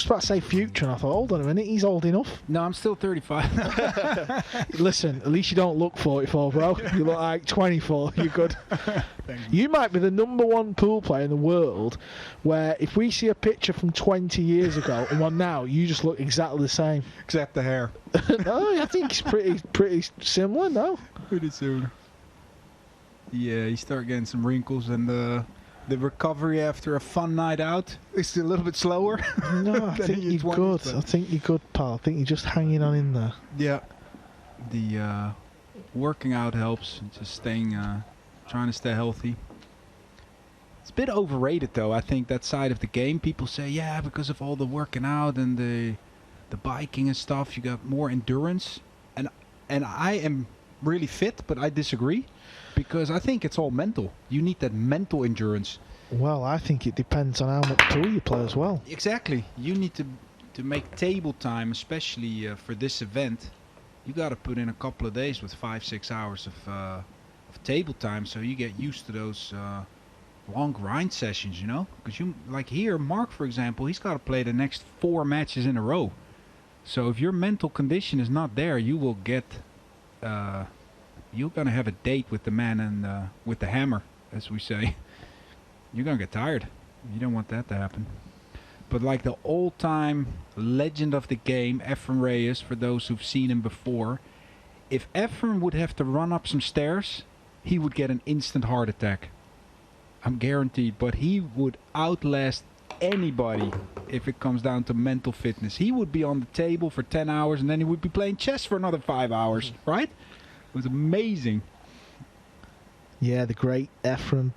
just about to say future, and I thought, hold on a minute, he's old enough. No, I'm still 35. Listen, at least you don't look 44, bro. You look like 24. You're good. You might be the #1 pool player in the world where if we see a picture from 20 years ago and one now, you just look exactly the same. Except the hair. No, I think it's pretty similar, no? Pretty soon. Yeah, you start getting some wrinkles, and the recovery after a fun night out is a little bit slower. No, I think you're good. I think you're good, pal. I think you're just hanging on in there. Yeah. The working out helps. Just staying, trying to stay healthy. It's a bit overrated, though. I think that side of the game. People say, yeah, because of all the working out and the biking and stuff, you got more endurance. And I am really fit, but I disagree. Because I think it's all mental. You need that mental endurance. Well, I think it depends on how much pool you play as well. Exactly. You need to make table time, especially for this event. You got to put in a couple of days with 5-6 hours of table time, so you get used to those long grind sessions. You know, because you like here, Mark, for example, he's got to play the next 4 matches in a row. So if your mental condition is not there, you will get. You're going to have a date with the man and with the hammer, as we say. You're going to get tired. You don't want that to happen. But like the old-time legend of the game, Efren Reyes, for those who've seen him before, if Efren would have to run up some stairs, he would get an instant heart attack. I'm guaranteed. But he would outlast anybody if it comes down to mental fitness. He would be on the table for 10 hours and then he would be playing chess for another 5 hours, right? It was amazing. Yeah, the great Efren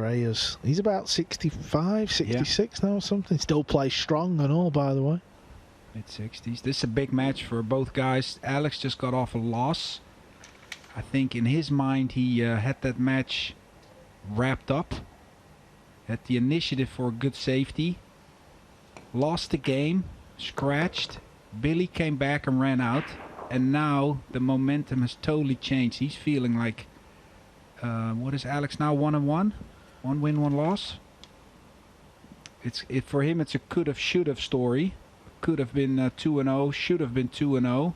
Reyes. He's about 65, 66 now or something. Still plays strong and all, by the way. Mid-60s. This is a big match for both guys. Alex just got off a loss. I think in his mind he had that match wrapped up. Had the initiative for good safety. Lost the game. Scratched. Billy came back and ran out. And now the momentum has totally changed. He's feeling like, what is Alex now? 1-1, 1 win, 1 loss. For him. It's a could have, should have story. Could have been 2-0, should have been 2-0.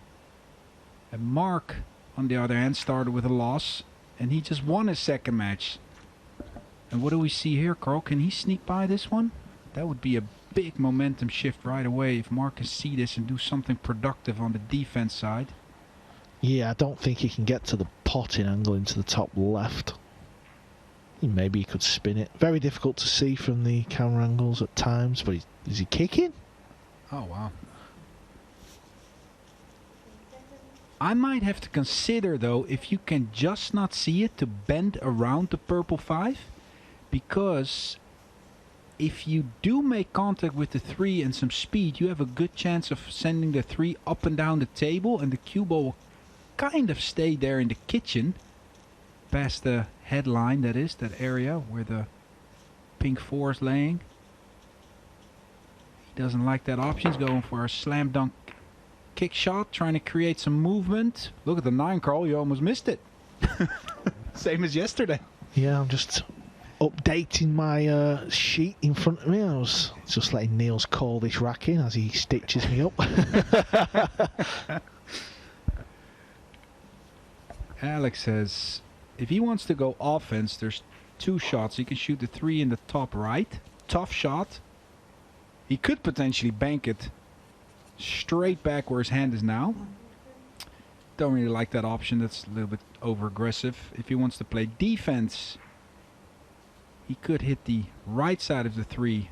And Mark, on the other hand, started with a loss, and he just won his second match. And what do we see here, Carl? Can he sneak by this one? That would be a big momentum shift right away if Mark can see this and do something productive on the defense side. Yeah, I don't think he can get to the potting angle into the top left. Maybe he could spin it. Very difficult to see from the camera angles at times, but is he kicking? Oh, wow. I might have to consider, though, if you can just not see it, to bend around the purple 5, because if you do make contact with the 3 and some speed, you have a good chance of sending the 3 up and down the table, and the cue ball will kind of stay there in the kitchen, past the headline, that is, that area where the pink 4 is laying. He doesn't like that option. He's going for a slam dunk kick shot, trying to create some movement. Look at the 9, Carl. You almost missed it. Same as yesterday. Yeah, I'm just updating my sheet in front of me. I was just letting Niels call this rack in as he stitches me up. Alex says if he wants to go offense, there's 2 shots. He can shoot the 3 in the top right. Tough shot. He could potentially bank it straight back where his hand is now. Don't really like that option. That's a little bit over aggressive. If he wants to play defense, he could hit the right side of the 3,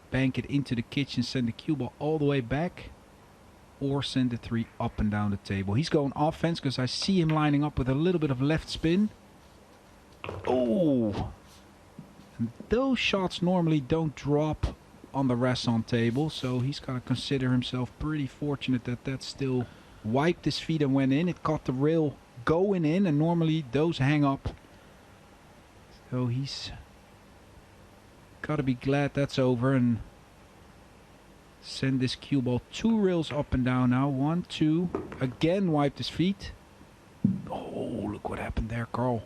bank it into the kitchen, send the cue ball all the way back, or send the 3 up and down the table. He's going offense because I see him lining up with a little bit of left spin. Oh! And those shots normally don't drop on the Rasson table, so he's got to consider himself pretty fortunate that still wiped his feet and went in. It caught the rail going in, and normally those hang up. So he's got to be glad that's over and send this cue ball 2 rails up and down now. 1, 2. Again wiped his feet. Oh, look what happened there, Carl.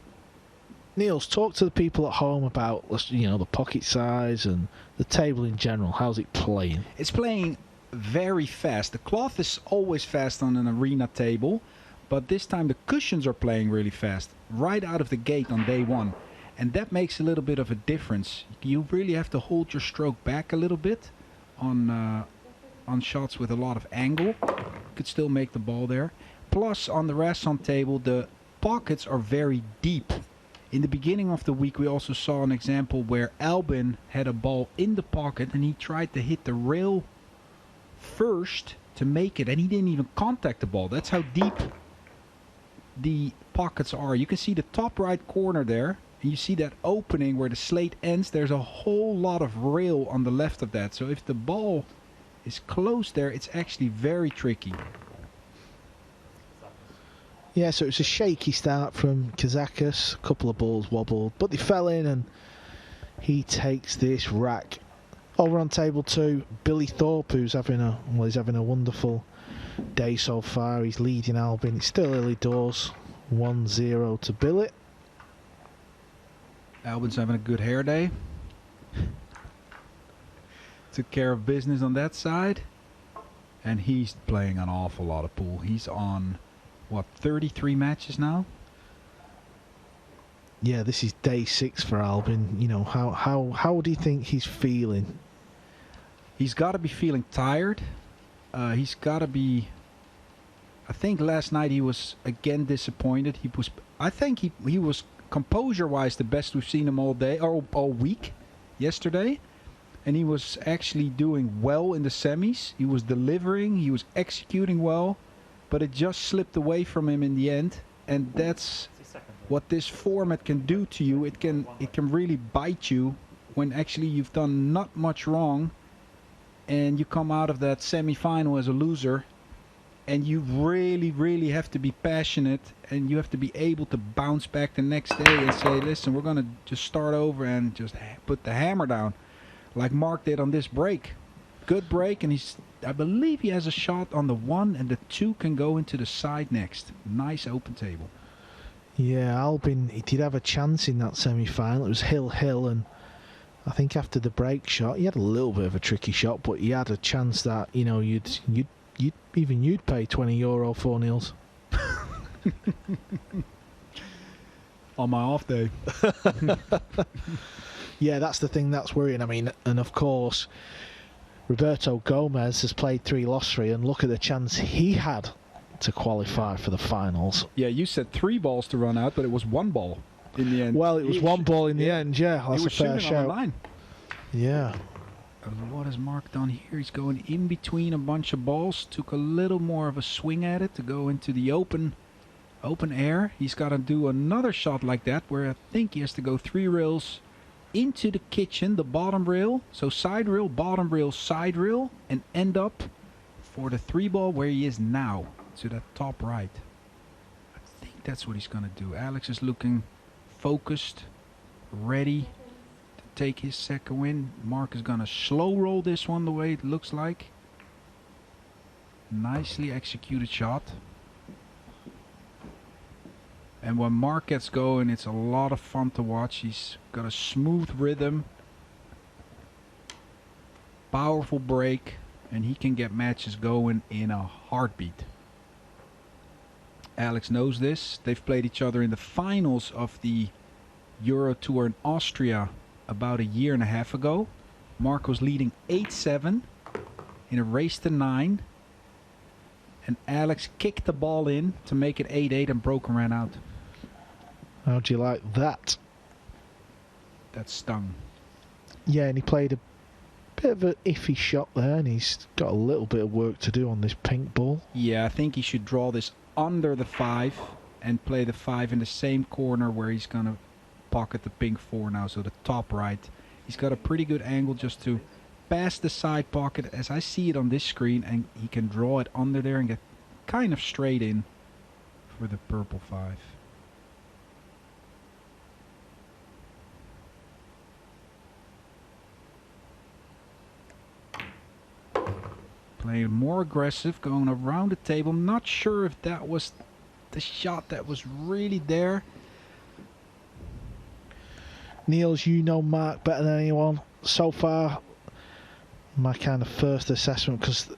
Niels, talk to the people at home about, you know, the pocket size and the table in general. How's it playing? It's playing very fast. The cloth is always fast on an arena table, but this time the cushions are playing really fast right out of the gate on day one, and that makes a little bit of a difference. You really have to hold your stroke back a little bit on shots with a lot of angle. You could still make the ball there. Plus, on the Rasson table, the pockets are very deep. In the beginning of the week, we also saw an example where Albin had a ball in the pocket and he tried to hit the rail first to make it, and he didn't even contact the ball. That's how deep the pockets are. You can see the top right corner there, and you see that opening where the slate ends. There's a whole lot of rail on the left of that. So if the ball is close there, it's actually very tricky. Yeah, so it's a shaky start from Kazakis. A couple of balls wobbled, but they fell in, and he takes this rack. Over on table 2, Billy Thorpe, who's having a wonderful day so far. He's leading Albin. It's still early doors. 1-0 to Billy. Albin's having a good hair day. Took care of business on that side. And he's playing an awful lot of pool. He's on, what, 33 matches now? Yeah, this is day 6 for Albin. You know, how do you think he's feeling? He's got to be feeling tired. He's got to be... I think last night he was again disappointed. I think he was composure-wise the best we've seen him all day, or all week, yesterday. And he was actually doing well in the semis. He was delivering. He was executing well. But it just slipped away from him in the end. And that's what this format can do to you. It can really bite you when actually you've done not much wrong. And you come out of that semi-final as a loser. And you really, really have to be passionate. And you have to be able to bounce back the next day and say, listen, we're going to just start over and just put the hammer down. Like Marc did on this break. Good break, and I believe he has a shot on the 1, and the 2 can go into the side next. Nice open table. Yeah, Albin, he did have a chance in that semi-final. It was hill, and I think after the break shot, he had a little bit of a tricky shot, but he had a chance that, you know, you'd pay €20 for Niels. On my off day. Yeah, that's the thing that's worrying. I mean, and of course, Roberto Gomez has played 3 loss 3, and look at the chance he had to qualify for the finals. Yeah, you said 3 balls to run out, but it was 1 ball in the end. Well, it was 1 ball in the end, yeah. That's a fair shout. On the line. Yeah. What has Marc done here? He's going in between a bunch of balls. Took a little more of a swing at it to go into the open air. He's got to do another shot like that, where I think he has to go 3 rails into the kitchen, the bottom rail. So side rail, bottom rail, side rail, and end up for the 3 ball where he is now, to that top right. I think that's what he's going to do. Alex is looking focused, ready to take his second win. Marc is going to slow roll this one the way it looks like. Nicely executed shot. And when Marc gets going, it's a lot of fun to watch. He's got a smooth rhythm, powerful break, and he can get matches going in a heartbeat. Alex knows this. They've played each other in the finals of the Euro Tour in Austria about a year and a half ago. Marc was leading 8-7 in a race to 9. And Alex kicked the ball in to make it 8-8 and broke and ran out. How do you like that? That stung. Yeah, and he played a bit of an iffy shot there, and he's got a little bit of work to do on this pink ball. Yeah, I think he should draw this under the 5 and play the 5 in the same corner where he's going to pocket the pink 4 now, so the top right. He's got a pretty good angle just to pass the side pocket as I see it on this screen, and he can draw it under there and get kind of straight in for the purple 5. Playing more aggressive, going around the table. Not sure if that was the shot that was really there. Niels, you know Marc better than anyone. So far, my kind of first assessment, because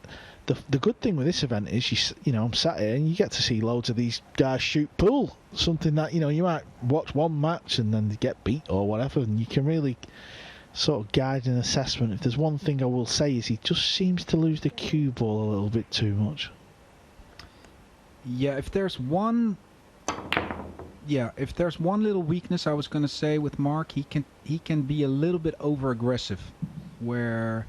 the good thing with this event is you know, I'm sat here and you get to see loads of these guys shoot pool, something that, you know, you might watch one match and then they get beat or whatever, and you can really sort of guide an assessment. If there's one thing I will say is he just seems to lose the cue ball a little bit too much. Yeah, if there's one little weakness I was going to say with Marc, he can be a little bit over aggressive, where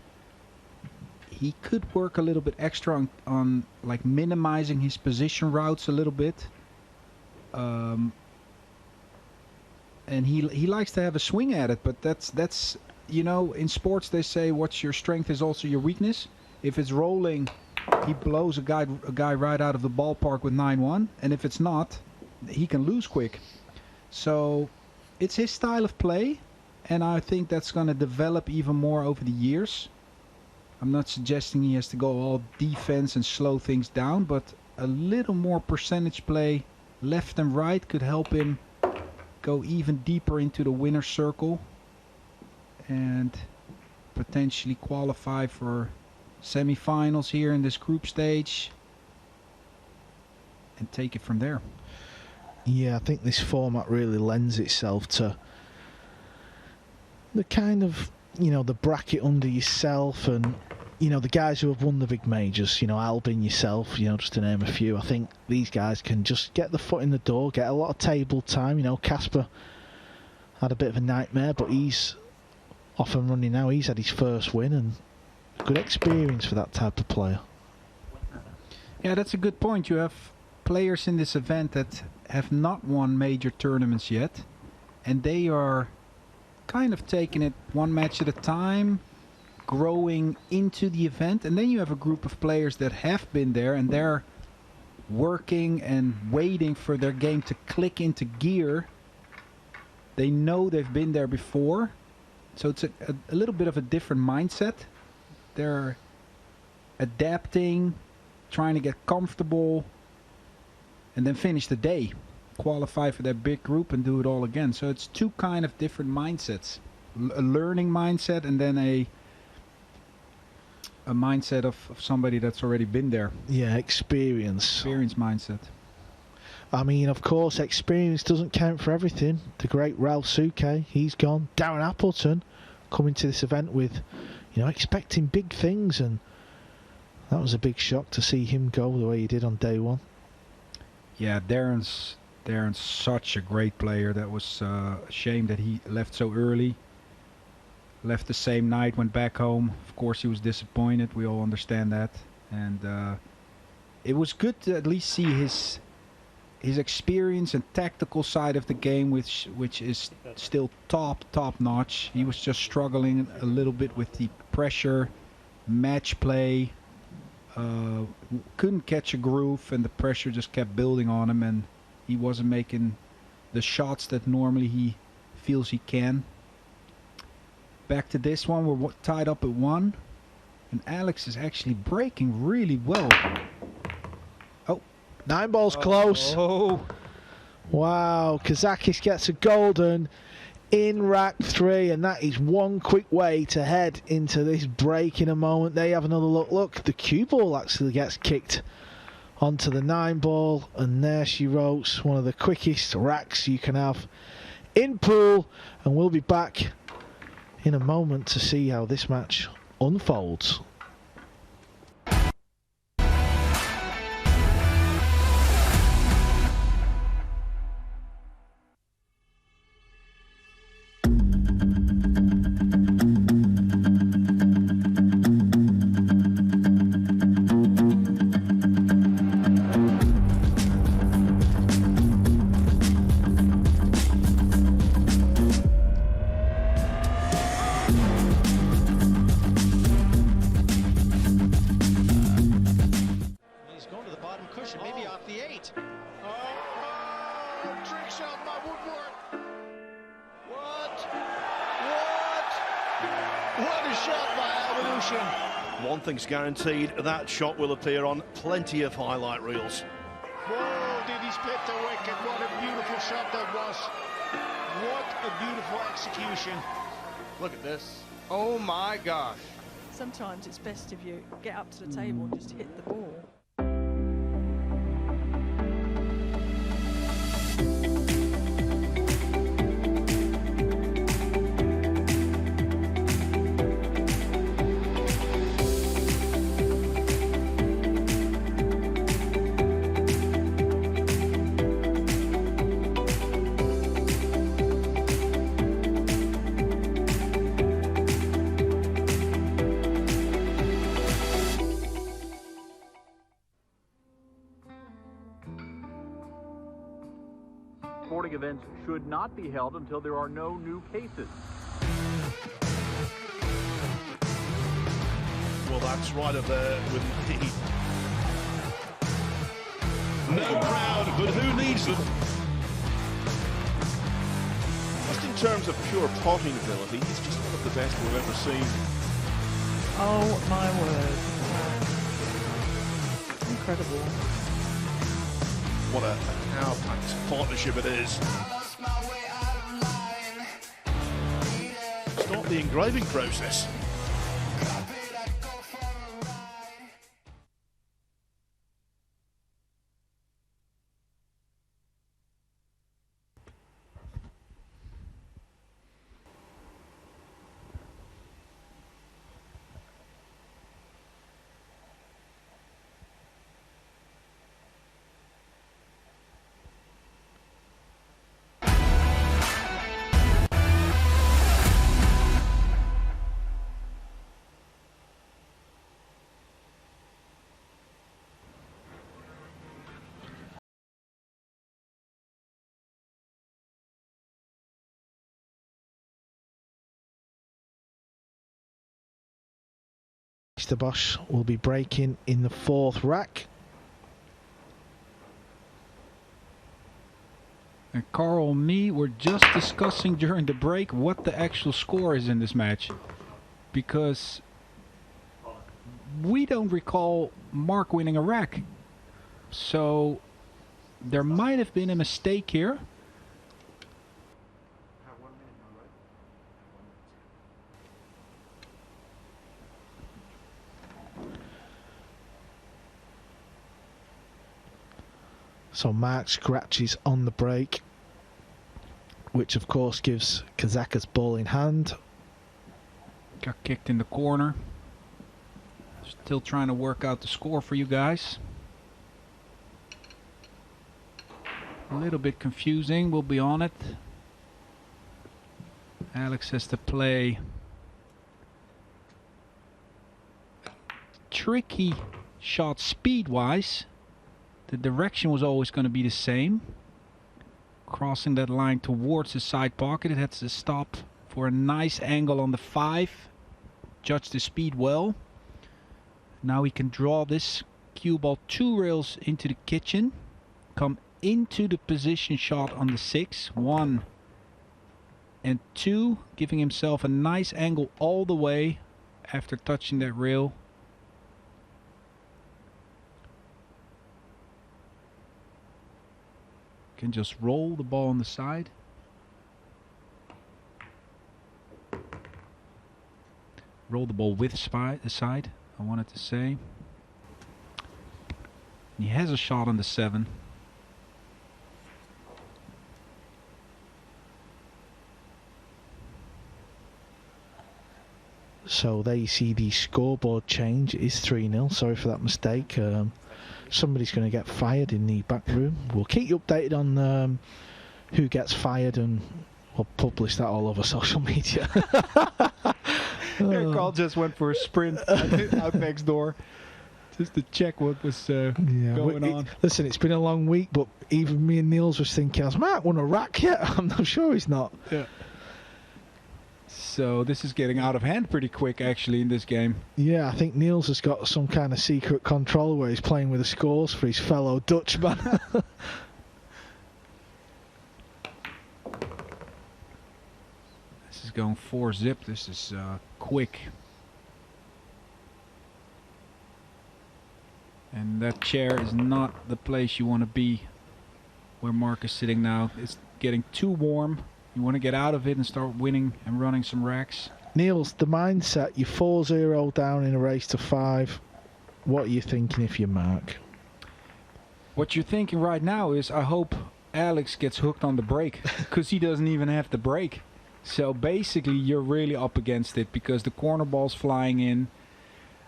he could work a little bit extra on like minimizing his position routes a little bit. And he likes to have a swing at it, but that's you know, in sports they say what's your strength is also your weakness. If it's rolling, he blows a guy right out of the ballpark with 9-1, and if it's not, he can lose quick. So it's his style of play, and I think that's going to develop even more over the years. I'm not suggesting he has to go all defense and slow things down, but a little more percentage play left and right could help him go even deeper into the winner's circle and potentially qualify for semi-finals here in this group stage and take it from there. Yeah, I think this format really lends itself to the kind of, you know, the bracket under yourself and, you know, the guys who have won the big majors, you know, Albin, yourself, you know, just to name a few. I think these guys can just get the foot in the door, get a lot of table time. You know, Casper had a bit of a nightmare, but he's off and running now. He's had his first win, and good experience for that type of player. Yeah, that's a good point. You have players in this event that have not won major tournaments yet, and they are kind of taking it one match at a time, growing into the event. And then you have a group of players that have been there and they're working and waiting for their game to click into gear. They know they've been there before, so it's a little bit of a different mindset. They're adapting, trying to get comfortable, and then finish the day, qualify for that big group and do it all again. So it's two kind of different mindsets. A learning mindset and then a mindset of somebody that's already been there. Yeah, experience Mindset. I mean, of course, experience doesn't count for everything. The great Ralph Suke, he's gone. Darren Appleton coming to this event with, you know, expecting big things, and that was a big shock to see him go the way he did on day one. Yeah, Darren's such a great player. That was a shame that he left so early. Left the same night, went back home. Of course, he was disappointed. We all understand that. And it was good to at least see his experience and tactical side of the game, which is still top notch. He was just struggling a little bit with the pressure, match play. Couldn't catch a groove, and the pressure just kept building on him, and he wasn't making the shots that normally he feels he can. Back to this one, we're tied up at 1, and Alex is actually breaking really well. Oh, 9 balls close. Oh, wow! Kazakis gets a golden in rack 3, and that is one quick way to head into this break in a moment. They have another look. Look, the cue ball actually gets kicked onto the 9 ball, and there she rotes. One of the quickest racks you can have in pool, and we'll be back in a moment to see how this match unfolds. One thing's guaranteed, that shot will appear on plenty of highlight reels. Whoa, did he split the wicket? What a beautiful shot that was. What a beautiful execution. Look at this. Oh my gosh. Sometimes it's best if you get up to the table and just hit the ball. Sporting events should not be held until there are no new cases. Well, that's right up there with the no crowd, but who needs them? Just in terms of pure potting ability, he's just one of the best we've ever seen. Oh my word. Incredible. What a power-packed partnership it is. Start the engraving process. Bijsterbosch will be breaking in the 4th rack. And Carl and me were just discussing during the break what the actual score is in this match. Because we don't recall Mark winning a rack. So there might have been a mistake here. So Mark scratches on the break, which of course gives Kazakis ball in hand. Got kicked in the corner. Still trying to work out the score for you guys. A little bit confusing, we'll be on it. Alex has to play tricky shot speed-wise. The direction was always going to be the same. Crossing that line towards the side pocket, it has to stop for a nice angle on the 5. Judge the speed well. Now he can draw this cue ball 2 rails into the kitchen. Come into the position shot on the 6. 1 and 2. Giving himself a nice angle all the way after touching that rail. Can just roll the ball on the side. Roll the ball with the side, I wanted to say. He has a shot on the 7. So there you see the scoreboard change. It is 3-0. Sorry for that mistake. Somebody's going to get fired in the back room. We'll keep you updated on who gets fired, and we'll publish that all over social media. Carl just went for a sprint out next door just to check what was going on. Listen, it's been a long week, but even me and Niels was thinking, has Mark won a rack yet? I'm not sure he's not. Yeah. So this is getting out of hand pretty quick, actually, in this game. Yeah, I think Niels has got some kind of secret control where he's playing with the scores for his fellow Dutchman. This is going 4-zip. This is quick. And that chair is not the place you want to be where Mark is sitting now. It's getting too warm. You want to get out of it and start winning and running some racks. Niels, the mindset, you're 4-0 down in a race to 5. What are you thinking if you're Marc? What you're thinking right now is, I hope Alex gets hooked on the brake, because he doesn't even have the brake. So basically, you're really up against it, because the corner ball's flying in.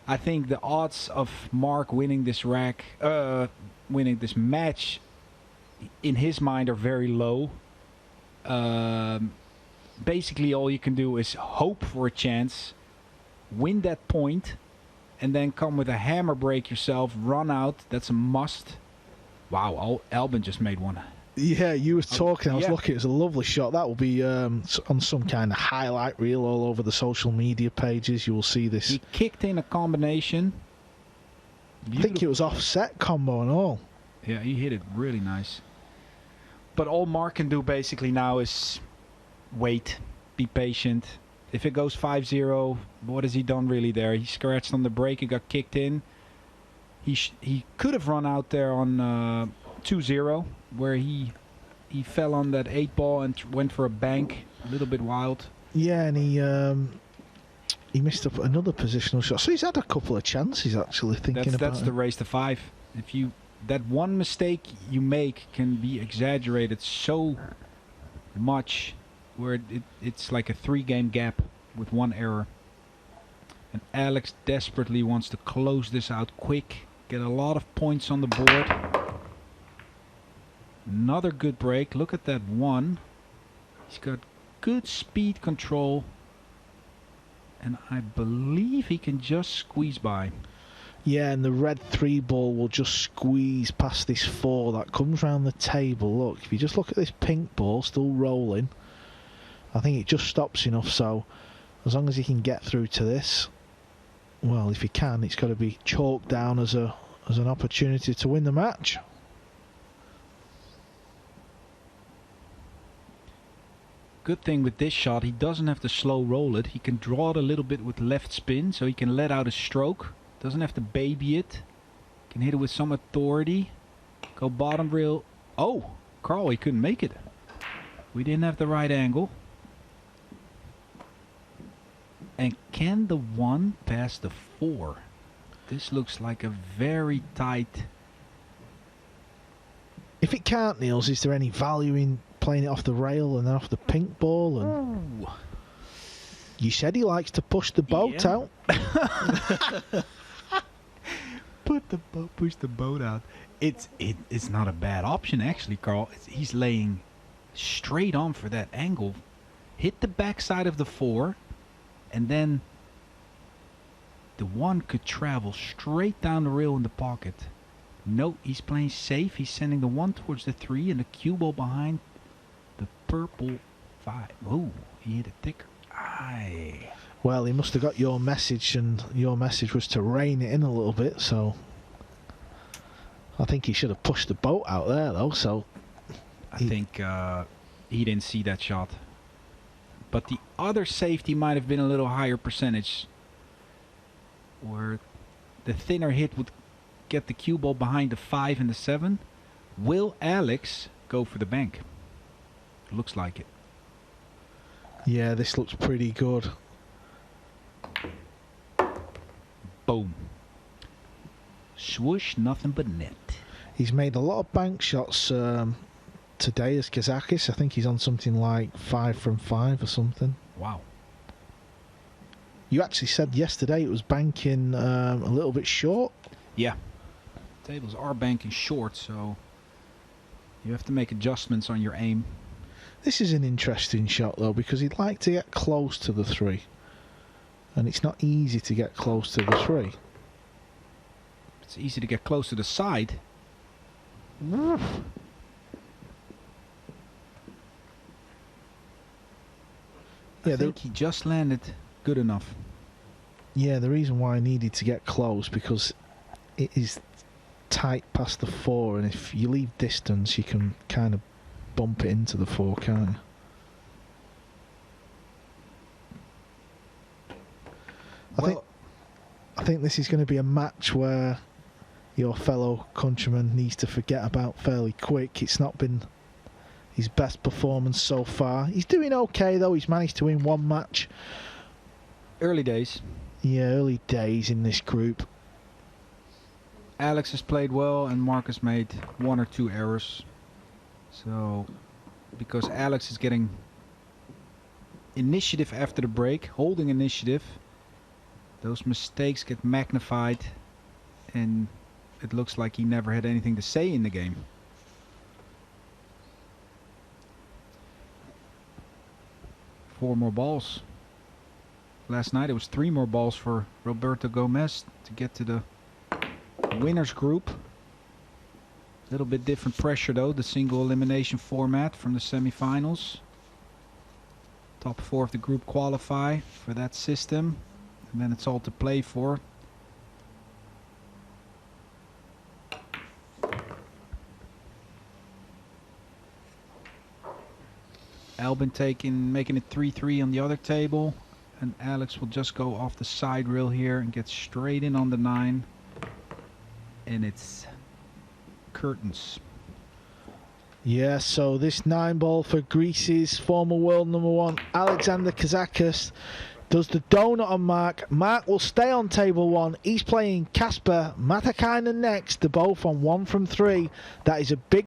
I think the odds of Marc winning this winning this match, in his mind, are very low. Basically, all you can do is hope for a chance, win that point, and then come with a hammer break yourself, run out. That's a must. Wow, Albin just made one. Yeah, you were talking. I was looking. It's a lovely shot. That will be on some kind of highlight reel all over the social media pages. You will see this. He kicked in a combination. I think it was offset combo and all. Yeah, he hit it really nice. But all Marc can do basically now is wait, be patient. If it goes 5-0, what has he done really there? He scratched on the brake and got kicked in. He could have run out there on 2-0, where he fell on that 8-ball and went for a bank, a little bit wild. Yeah, and he missed up another positional shot. So he's had a couple of chances actually. That's the race to 5. If that one mistake you make can be exaggerated so much, where it's like a 3-game gap with one error. And Alex desperately wants to close this out quick, get a lot of points on the board. Another good break. Look at that one. He's got good speed control, and I believe he can just squeeze by. Yeah, and the red 3-ball will just squeeze past this 4 that comes round the table. Look, if you just look at this pink ball still rolling, I think it just stops enough. So as long as he can get through to this, well, if he can, it's got to be chalked down as an opportunity to win the match. Good thing with this shot, he doesn't have to slow roll it. He can draw it a little bit with left spin, so he can let out a stroke. Doesn't have to baby it. Can hit it with some authority. Go bottom rail. Oh, Carl, he couldn't make it. We didn't have the right angle. And can the 1 pass the 4? This looks like a very tight... If it can't, Niels, is there any value in playing it off the rail and then off the pink ball? And Ooh. You said he likes to push the boat out. Push the boat out. It's not a bad option actually, Carl. He's laying straight on for that angle. Hit the backside of the 4, and then the 1 could travel straight down the rail in the pocket. No, he's playing safe. He's sending the 1 towards the 3 and the cue ball behind the purple 5. Oh, he hit it thicker. Aye. Well, he must have got your message, and your message was to rein it in a little bit, so I think he should have pushed the boat out there, though. So I think he didn't see that shot. But the other safety might have been a little higher percentage, where the thinner hit would get the cue ball behind the 5 and the 7. Will Alex go for the bank? Looks like it. Yeah, this looks pretty good. Boom. Swoosh, nothing but net. He's made a lot of bank shots today as Kazakis. I think he's on something like 5 from 5 or something. Wow. You actually said yesterday it was banking a little bit short. Yeah. Tables are banking short, so you have to make adjustments on your aim. This is an interesting shot, though, because he'd like to get close to the 3. And it's not easy to get close to the 3. It's easy to get close to the side. Oof. I think he just landed good enough. Yeah, the reason why I needed to get close, because it is tight past the 4, and if you leave distance, you can kind of bump it into the 4, can't you? I think this is going to be a match where your fellow countryman needs to forget about fairly quick. It's not been his best performance so far. He's doing okay, though. He's managed to win 1 match. Early days. Yeah, early days in this group. Alex has played well and Marc has made 1 or 2 errors. So, because Alex is getting initiative after the break, holding initiative, those mistakes get magnified and it looks like he never had anything to say in the game. Four more balls. Last night it was 3 more balls for Roberto Gomez to get to the winners group. A little bit different pressure though, the single elimination format from the semifinals. Top 4 of the group qualify for that system, and then it's all to play for. Albin making it 3-3 on the other table, and Alex will just go off the side rail here and get straight in on the 9, and it's curtains. Yeah, so this 9 ball for Greece's former world number 1 Alexander Kazakis does the donut on Marc. Marc will stay on table 1. He's playing Kasper Matakainen next. They're both on 1 from 3. That is a big